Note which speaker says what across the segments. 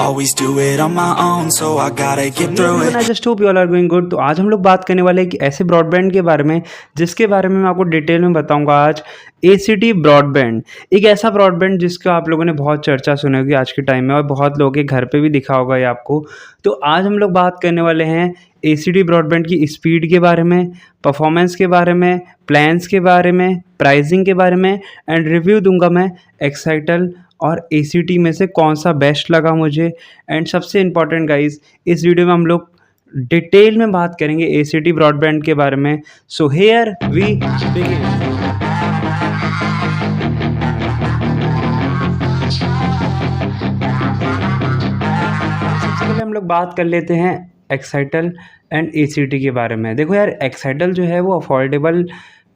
Speaker 1: Always do it on my own, so I gotta get through it.
Speaker 2: I just hope you all are going good। तो आज हम लोग बात करने वाले हैं कि ऐसे ब्रॉडबैंड के बारे में जिसके बारे में मैं आपको डिटेल में बताऊंगा आज। ACT ब्रॉडबैंड एक ऐसा ब्रॉडबैंड जिसका आप लोगों ने बहुत चर्चा सुनी होगी आज के टाइम में और बहुत लोगों के घर पे भी दिखा होगा ये आपको। तो आज हम लोग बात करने वाले हैं ACT ब्रॉडबैंड की स्पीड के बारे में, परफॉर्मेंस के बारे में, प्लान्स के बारे में, प्राइसिंग के बारे में एंड रिव्यू दूंगा मैं एक्साइटल और ACT में से कौन सा बेस्ट लगा मुझे। एंड सबसे इम्पॉर्टेंट गाइज, इस वीडियो में हम लोग डिटेल में बात करेंगे ACT ब्रॉडबैंड के बारे में। So here we begin. सबसे पहले हम लोग बात कर लेते हैं एक्साइटल एंड ACT के बारे में। देखो यार, एक्साइटल जो है वो अफोर्डेबल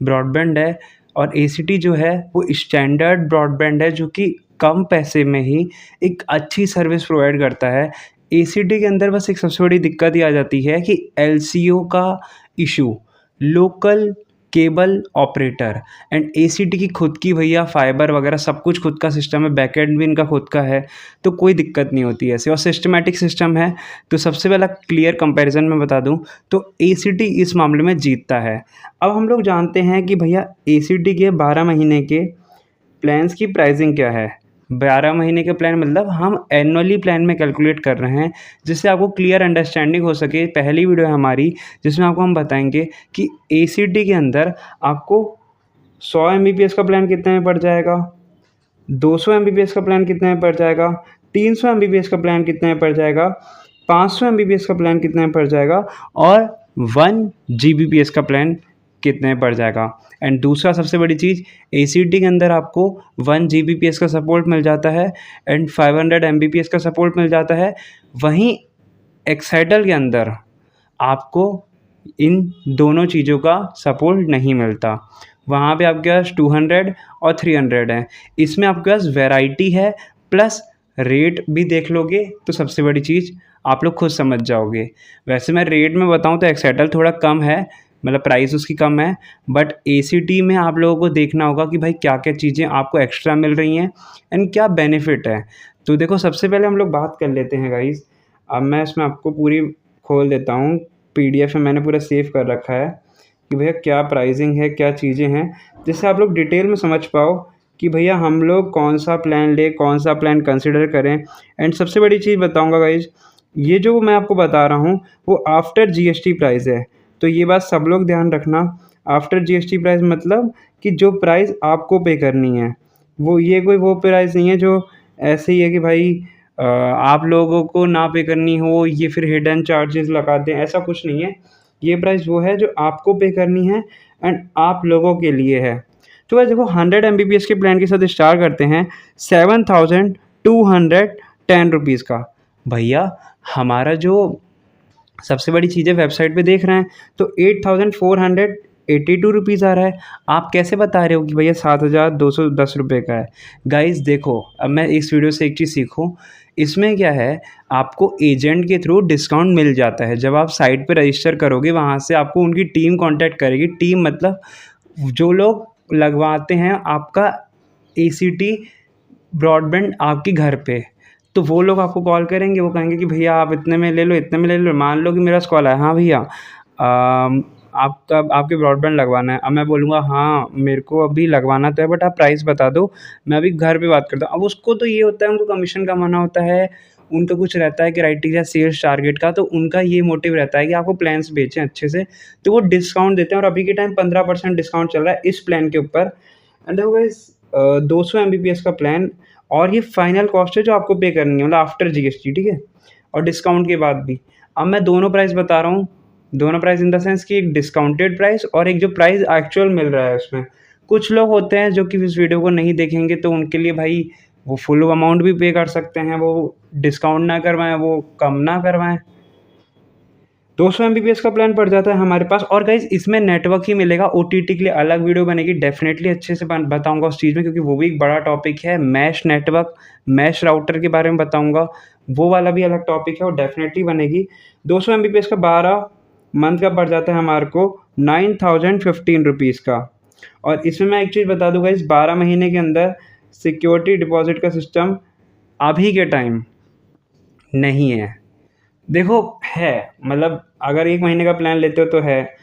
Speaker 2: ब्रॉडबैंड है और ACT जो है वो स्टैंडर्ड ब्रॉडबैंड है जो कि कम पैसे में ही एक अच्छी सर्विस प्रोवाइड करता है। ACT के अंदर बस एक सबसे बड़ी दिक्कत ये आ जाती है कि LCO का issue, local cable operator, and ACT की खुद की भैया फाइबर वगैरह सब कुछ खुद का सिस्टम है, बैकएंड भी इनका खुद का है, तो कोई दिक्कत नहीं होती है ऐसे, और सिस्टमैटिक सिस्टम है। तो सबसे पहला क्लियर कंपैरिजन में बता दूं तो ACT इस मामले में जीतता है। अब हम लोग जानते हैं कि भैया ACT के 12 महीने के प्लान्स की प्राइसिंग क्या है। 12 महीने के प्लान मतलब हम एनुअली प्लान में कैलकुलेट कर रहे हैं, जिससे आपको क्लियर अंडरस्टैंडिंग हो सके। पहली वीडियो है हमारी जिसमें आपको हम बताएंगे कि ACT के अंदर आपको 100 MBPS का प्लान कितने में पड़ जाएगा, 200 MBPS का प्लान कितने में पड़ जाएगा, 300 MBPS का प्लान कितने में पड़ जाएगा, 500 MBPS का प्लान कितने में पड़ जाएगा और 1 GBPS का प्लान कितने में पड़ जाएगा। एंड दूसरा सबसे बड़ी चीज़, ACT के अंदर आपको 1 GBPS का सपोर्ट मिल जाता है एंड 500 MBPS का सपोर्ट मिल जाता है। वहीं एक्साइटल के अंदर आपको इन दोनों चीज़ों का सपोर्ट नहीं मिलता। वहाँ पे आपके पास 200 और 300 है। इसमें आपके पास वैरायटी है, प्लस रेट भी देख लोगे तो सबसे बड़ी चीज़ आप लोग खुद समझ जाओगे। वैसे मैं रेट में बताऊँ तो एक्साइटल थोड़ा कम है, मतलब प्राइस उसकी कम है, बट ACT में आप लोगों को देखना होगा कि भाई क्या क्या चीज़ें आपको एक्स्ट्रा मिल रही हैं एंड क्या बेनिफिट है। तो देखो, सबसे पहले हम लोग बात कर लेते हैं गाइस। अब मैं इसमें आपको पूरी खोल देता हूँ, PDF में मैंने पूरा सेव कर रखा है कि भैया क्या प्राइसिंग है, क्या चीज़ें हैं, जिससे आप लोग डिटेल में समझ पाओ कि भैया हम लोग कौन सा प्लान ले, कौन सा प्लान कंसिडर करें। एंड सबसे बड़ी चीज़ बताऊँगा गाइज, ये जो मैं आपको बता रहा हूँ वो आफ्टर GST प्राइस है, तो ये बात सब लोग ध्यान रखना। आफ्टर GST प्राइस मतलब कि जो प्राइस आपको पे करनी है वो, ये कोई वो प्राइस नहीं है जो ऐसे ही है कि भाई आप लोगों को ना पे करनी हो, ये फिर हिडन चार्जेस लगा दें, ऐसा कुछ नहीं है। ये प्राइस वो है जो आपको पे करनी है एंड आप लोगों के लिए है। तो वैसे देखो, 100 MBPS के प्लान के साथ स्टार्ट करते हैं 7210 रुपीज़ का। भैया हमारा जो सबसे बड़ी चीज़ है वेबसाइट पे देख रहे हैं तो 8482 रुपीज़ आ रहा है। आप कैसे बता रहे हो कि भैया 7210 रुपये का है। गाइस देखो, अब मैं इस वीडियो से एक चीज़ सीखूं, इसमें क्या है, आपको एजेंट के थ्रू डिस्काउंट मिल जाता है। जब आप साइट पे रजिस्टर करोगे वहाँ से आपको उनकी टीम कांटेक्ट करेगी। टीम मतलब जो लोग लगवाते हैं आपका ACT ब्रॉडबैंड आपके घर पे, तो वो लोग आपको कॉल करेंगे, वो कहेंगे कि भैया आप इतने में ले लो, इतने में ले लो। मान लो कि मेरा कॉल है, हाँ भैया आपके ब्रॉडबैंड लगवाना है। अब मैं बोलूँगा हाँ मेरे को अभी लगवाना तो है, बट आप प्राइस बता दो, मैं अभी घर पे बात करता हूँ। अब उसको तो ये होता है, उनको कमीशन कमाना होता है, उनका कुछ रहता है क्राइटेरिया सेल्स टारगेट का, तो उनका ये मोटिव रहता है कि आपको प्लान्स बेचें अच्छे से, तो वो डिस्काउंट देते हैं। और अभी के टाइम 15% डिस्काउंट चल रहा है इस प्लान के ऊपर। एंड देखो गाइस, 200 MBPS का प्लान, और ये फाइनल कॉस्ट है जो आपको पे करनी है, मतलब आफ्टर GST, ठीक है, और डिस्काउंट के बाद भी। अब मैं दोनों प्राइस बता रहा हूँ, दोनों प्राइस इन द सेंस कि एक डिस्काउंटेड प्राइस और एक जो प्राइस एक्चुअल मिल रहा है उसमें। कुछ लोग होते हैं जो कि इस वीडियो को नहीं देखेंगे, तो उनके लिए भाई वो फुल अमाउंट भी पे कर सकते हैं, वो डिस्काउंट ना करवाएं, वो कम ना करवाएं। 200 MBPS का प्लान पड़ जाता है हमारे पास। और गाइज़ इसमें नेटवर्क ही मिलेगा, OTT के लिए अलग वीडियो बनेगी, डेफिनेटली अच्छे से बताऊंगा उस चीज़ में, क्योंकि वो भी एक बड़ा टॉपिक है। मैश नेटवर्क, मैश राउटर के बारे में बताऊंगा, वो वाला भी अलग टॉपिक है, वो डेफिनेटली बनेगी। 200 MBPS का 12 मंथ का पड़ जाता है हमारे को 9015 रुपीज़ का। और इसमें मैं एक चीज़ बता दूंगा, इस 12 महीने के अंदर सिक्योरिटी डिपॉजिट का सिस्टम अभी के टाइम नहीं है। देखो है, मतलब अगर 1 महीने का प्लान लेते हो तो है,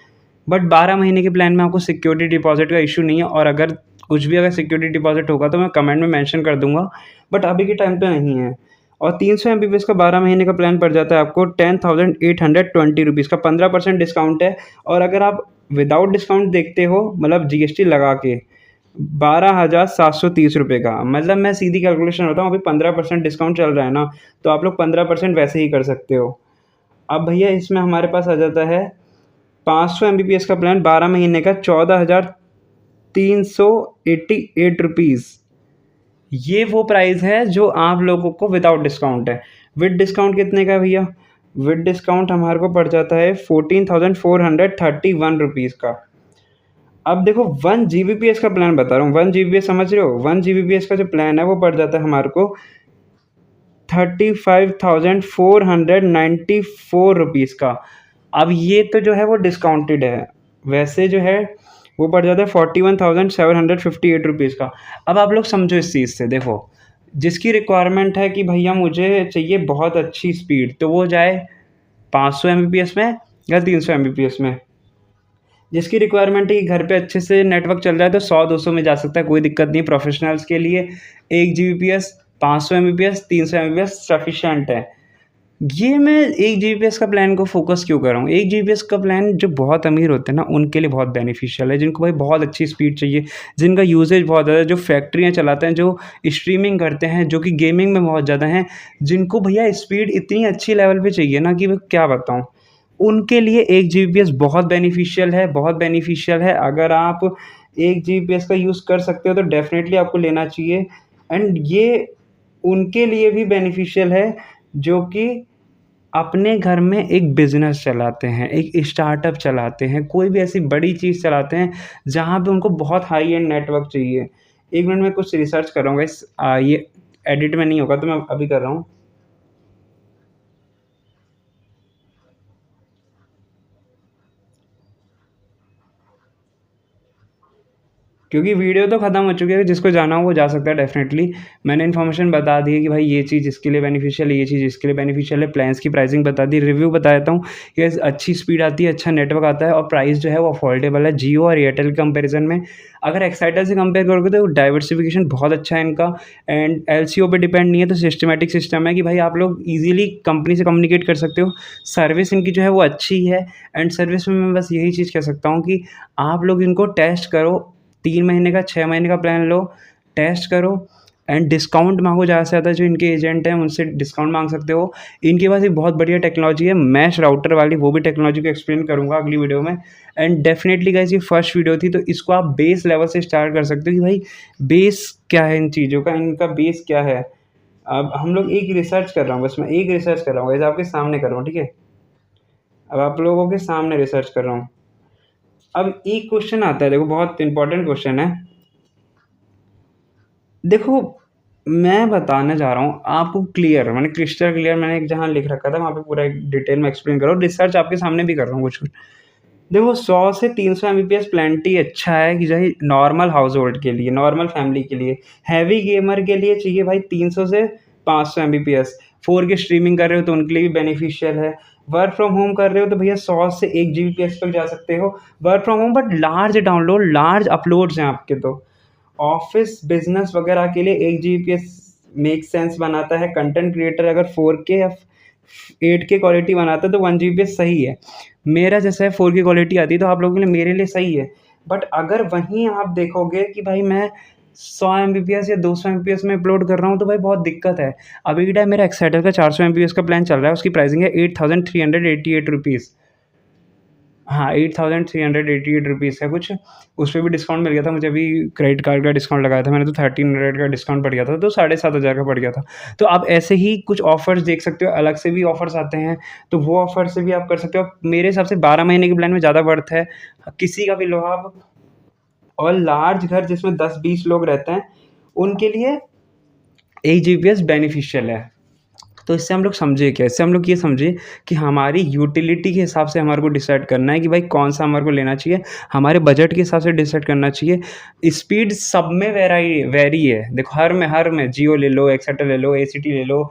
Speaker 2: बट 12 महीने के प्लान में आपको सिक्योरिटी डिपॉजिट का इशू नहीं है। और अगर कुछ भी अगर सिक्योरिटी डिपॉजिट होगा तो मैं कमेंट में मेंशन कर दूंगा, बट अभी के टाइम पे नहीं है। और 300 MBPS का 12 महीने का प्लान पड़ जाता है आपको 10,820 रुपीज़ का, 15% डिस्काउंट है। और अगर आप विदाउट डिस्काउंट देखते हो, मतलब GST लगा के, 12,730 रुपये का, मतलब मैं सीधी कैलकुलेशन होता हूँ, अभी 15% डिस्काउंट चल रहा है ना, तो आप लोग 15% वैसे ही कर सकते हो। अब भैया इसमें हमारे पास आ जाता है 500 MBPS का प्लान 12 महीने का 14,388 रुपीज़। ये वो प्राइस है जो आप लोगों को विदाउट डिस्काउंट है। विद डिस्काउंट कितने का है भैया? विद डिस्काउंट हमारे को पड़ जाता है 14,431 रुपीज़ का। अब देखो 1 GBPS का प्लान बता रहा हूँ, 1 GBPS समझ रहे हो? 1 GBPS का जो प्लान है वो पड़ जाता है हमारे को 35,494 रुपीज़ का। अब ये तो जो है वो डिस्काउंटेड है, वैसे जो है वो पड़ जाता है 41,758 रुपीज़ का। अब आप लोग समझो इस चीज़ से, देखो जिसकी रिक्वायरमेंट है कि भैया मुझे चाहिए बहुत अच्छी स्पीड, तो वो जाए 500 MBPS में या 300 MBPS में। जिसकी रिक्वायरमेंट है कि घर पे अच्छे से नेटवर्क चल रहा है तो 100-200 में जा सकता है, कोई दिक्कत नहीं। प्रोफेशनल्स के लिए 1 GBPS, 500 MBPS, 300 MBPS सफिशिएंट है। ये मैं 1 GBPS का प्लान को फोकस क्यों कर रहा हूँ? 1 GBPS का प्लान जो बहुत अमीर होते हैं ना उनके लिए बहुत बेनिफिशियल है, जिनको भाई बहुत अच्छी स्पीड चाहिए, जिनका यूसेज बहुत ज़्यादा है, जो फैक्ट्रियाँ चलाते हैं, जो स्ट्रीमिंग करते हैं, जो कि गेमिंग में बहुत ज़्यादा हैं, जिनको भैया स्पीड इतनी अच्छी लेवल पे चाहिए ना कि मैं क्या बताऊँ। उनके लिए 1 GBPS बहुत बेनिफिशियल है, बहुत बेनिफिशियल है। अगर आप 1 GBPS का यूज़ कर सकते हो तो डेफ़िनेटली आपको लेना चाहिए। एंड ये उनके लिए भी बेनिफिशियल है जो कि अपने घर में एक बिज़नेस चलाते हैं, एक स्टार्टअप चलाते हैं, कोई भी ऐसी बड़ी चीज़ चलाते हैं जहाँ पे उनको बहुत हाई एंड नेटवर्क चाहिए। 1 मिनट में कुछ रिसर्च कर रहा हूँ गाइस, ये एडिट में नहीं होगा तो मैं अभी कर रहा हूँ। क्योंकि वीडियो तो ख़त्म हो चुकी है, जिसको जाना हो वो जा सकता है डेफ़िनेटली। मैंने इन्फॉर्मेशन बता दी है कि भाई ये चीज़ इसके लिए बेनिफिशियल है, ये चीज़ इसके लिए बेनिफिशियल है, प्लान्स की प्राइसिंग बता दी, रिव्यू बता देता हूँ कि अच्छी स्पीड आती है, अच्छा नेटवर्क आता है और प्राइस जो है वो अफोर्डेबल है जियो और एयरटेल के कंपैरिजन में। अगर एक्साइटेल से कंपेयर करोगे तो डाइवर्सिफिकेशन बहुत अच्छा है इनका, एंड LCO पे डिपेंड नहीं है, तो सिस्टमैटिक सिस्टम है कि भाई आप लोग ईज़िली कंपनी से कम्युनिकेट कर सकते हो। सर्विस इनकी जो है वो अच्छी है, एंड सर्विस में मैं बस यही चीज़ कह सकता हूँ कि आप लोग इनको टेस्ट करो, 3 महीने का 6 महीने का प्लान लो, टेस्ट करो एंड डिस्काउंट मांगो ज़्यादा से ज़्यादा। जो इनके एजेंट हैं उनसे डिस्काउंट मांग सकते हो। इनके पास एक बहुत बढ़िया टेक्नोलॉजी है मैश राउटर वाली, वो भी टेक्नोलॉजी को एक्सप्लेन करूँगा अगली वीडियो में। एंड डेफिनेटली गाइस ये फर्स्ट वीडियो थी तो इसको आप बेस लेवल से स्टार्ट कर सकते हो कि भाई बेस क्या है इन चीज़ों का, इनका बेस क्या है। अब हम लोग एक रिसर्च कर रहा हूँ, बस मैं एक रिसर्च कर रहा हूँ, आपके सामने कर रहा हूँ, ठीक है। अब आप लोगों के सामने रिसर्च कर रहा हूँ। अब एक क्वेश्चन आता है, देखो बहुत इंपॉर्टेंट क्वेश्चन है। देखो मैं बताने जा रहा हूँ आपको क्लियर, मैंने क्रिस्टल क्लियर मैंने एक जहाँ लिख रखा था वहाँ पे पूरा एक डिटेल में एक्सप्लेन कर रहा हूँ, रिसर्च आपके सामने भी कर रहा हूँ कुछ। देखो 100 से 300 MBPS प्लेंटी अच्छा है कि चाहे नॉर्मल हाउस होल्ड के लिए, नॉर्मल फैमिली के लिए। हैवी गेमर के लिए चाहिए भाई 300 से 500 MBPS। 4K स्ट्रीमिंग कर रहे हो तो उनके लिए भी बेनिफिशियल है। वर्क फ्रॉम होम कर रहे हो तो भैया 100 से 1 GBPS तक जा सकते हो work from home, but large download, large uploads हैं आपके। तो ऑफिस बिजनेस वगैरह के लिए 1 GBPS मेक सेंस बनाता है। कंटेंट क्रिएटर अगर 4K या 8K क्वालिटी बनाता है तो 1 GBPS सही है। मेरा जैसे 4K क्वालिटी आती है तो आप लोगों के लिए, मेरे लिए सही है। बट अगर वहीं आप देखोगे कि भाई मैं 100 MBPS या 200 MBPS में अपलोड कर रहा हूँ तो भाई बहुत दिक्कत है। अभी के टाइम मेरा एक्साइटल का 400 MBPS का प्लान चल रहा है, उसकी प्राइसिंग है 8,388 रुपीज़। हाँ, 8388 रुपीज़ है कुछ, उस पे भी डिस्काउंट मिल गया था मुझे। अभी क्रेडिट कार्ड का डिस्काउंट लगाया था मैंने, तो 1300 का डिस्काउंट पड़ गया था, तो 7500 का पड़ गया था। तो आप ऐसे ही कुछ ऑफ़र्स देख सकते हो, अलग से भी ऑफ़र्स आते हैं, तो वो ऑफ़र से भी आप कर सकते हो। मेरे हिसाब से 12 महीने के प्लान में ज़्यादा वर्थ है। किसी का भी लो आप, और लार्ज घर जिसमें 10-20 लोग रहते हैं, उनके लिए 1 जीबीएस बेनिफिशियल है। तो इससे हम लोग समझे क्या? इससे हम लोग ये समझे कि हमारी यूटिलिटी के हिसाब से हमारे को डिसाइड करना है कि भाई कौन-सा हमारे को लेना चाहिए, हमारे बजट के हिसाब से डिसाइड करना चाहिए। स्पीड सब में वेरी है। देखो हर में जियो ले लो, एक्सेटेल ले लो, एसीटी ले लो,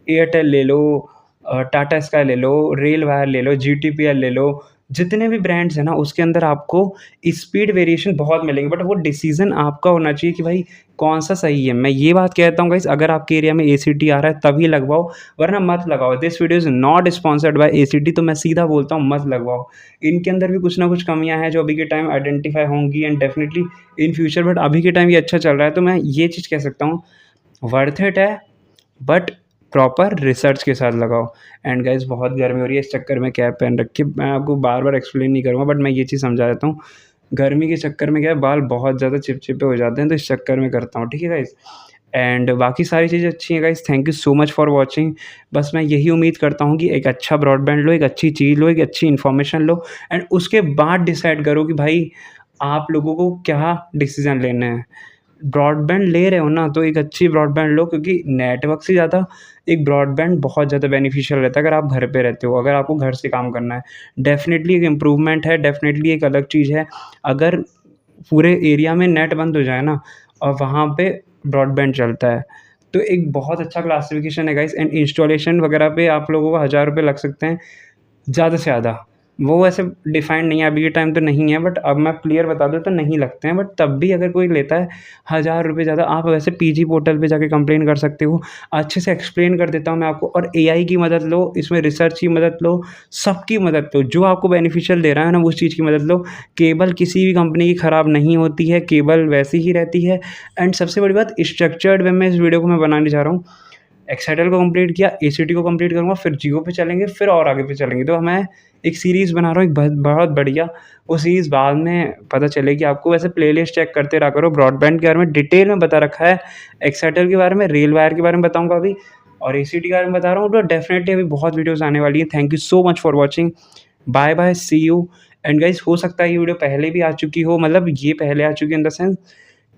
Speaker 2: एयरटेल ले लो, टाटा स्काई ले लो, रेल वायर ले लो, जीटीपीएल ले लो, जितने भी ब्रांड्स हैं ना उसके अंदर आपको स्पीड वेरिएशन बहुत मिलेंगे, बट वो डिसीज़न आपका होना चाहिए कि भाई कौन-सा सही है। मैं ये बात कहता हूँ गाइस, अगर आपके एरिया में एसीटी आ रहा है तभी लगवाओ, वरना मत लगाओ। This video is not sponsored by ACT, तो मैं सीधा बोलता हूँ मत लगवाओ। इनके अंदर भी कुछ ना कुछ कमियाँ हैं जो अभी के टाइम आइडेंटिफ़ाई होंगी and definitely in future, but अभी के टाइम ये अच्छा चल रहा है, तो मैं ये चीज़ कह सकता हूँ वर्थ इट है, बट प्रॉपर रिसर्च के साथ लगाओ। एंड गाइस बहुत गर्मी हो रही है, इस चक्कर में कैप पहन रखी है। मैं आपको बार-बार एक्सप्लेन नहीं करूँगा, बट मैं ये चीज़ समझा देता हूँ। गर्मी के चक्कर में क्या है, बाल बहुत ज़्यादा चिपचिपे हो जाते हैं, तो इस चक्कर में करता हूँ, ठीक है गाइस? एंड बाकी सारी चीज़ें अच्छी हैं guys, thank you so much for watching. बस मैं यही उम्मीद करता हूँ कि एक अच्छा ब्रॉडबैंड लो, एक अच्छी चीज़ लो, एक अच्छी इन्फॉर्मेशन लो, एंड उसके बाद डिसाइड करो कि भाई आप लोगों को क्या डिसीज़न लेना है। ब्रॉडबैंड ले रहे हो ना, तो एक अच्छी ब्रॉडबैंड लो, क्योंकि नेटवर्क से ज़्यादा एक ब्रॉडबैंड बहुत ज़्यादा बेनिफिशियल रहता है अगर आप घर पे रहते हो, अगर आपको घर से काम करना है। डेफ़िनिटली एक इम्प्रूवमेंट है, डेफ़िनिटली एक अलग चीज़ है। अगर पूरे एरिया में नेट बंद हो जाए ना और वहाँ पे ब्रॉडबैंड चलता है, तो एक बहुत अच्छा क्लासिफ़िकेशन है गाइस। एंड इंस्टॉलेशन वगैरह पे आप लोगों को ₹1000 लग सकते हैं ज़्यादा से ज़्यादा। वो वैसे डिफाइंड नहीं है, अभी के टाइम तो नहीं है, बट अब मैं क्लियर बता दूँ तो नहीं लगते हैं, बट तब भी अगर कोई लेता है ₹1000 ज़्यादा, आप वैसे पीजी पोर्टल पे जाके कंप्लेन कर सकते हो। अच्छे से एक्सप्लेन कर देता हूँ मैं आपको, और एआई की मदद लो, इसमें रिसर्च की मदद लो, सबकी मदद लो। जो आपको बेनिफिशियल दे रहा है ना, उस चीज़ की मदद लो। केबल किसी भी कंपनी की ख़राब नहीं होती है, केबल वैसी ही रहती है। एंड सबसे बड़ी बात, स्ट्रक्चर्ड वे में इस वीडियो को मैं बनाने जा रहा हूँ। एक्साइटल को कंप्लीट किया, एसीटी को कंप्लीट करूँगा, फिर जियो पे चलेंगे, फिर और आगे पे चलेंगे। तो मैं एक सीरीज़ बना रहा हूँ, एक बहुत बढ़िया। वो सीरीज़ बाद में पता चलेगी आपको। वैसे प्लेलिस्ट चेक करते रहा करो। ब्रॉडबैंड के बारे में डिटेल में बता रखा है, एक्साइटल के बारे में, रेल वायर के बारे में बताऊँगा अभी, और एसीटी के बारे में बता रहा हूँ। तो डेफ़िनेटली अभी बहुत वीडियोज़ आने वाली हैं। Thank you so much for watching. Bye bye, see you. And guys हो सकता है ये वीडियो पहले भी आ चुकी हो, मतलब ये पहले आ चुकी है इन द सेंस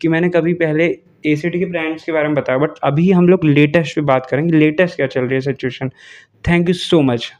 Speaker 2: कि मैंने कभी पहले एसीटी के ब्रांड्स के बारे में बताया, बट अभी हम लोग लेटेस्ट पे बात करेंगे, लेटेस्ट क्या चल रही है situation. Thank you so much.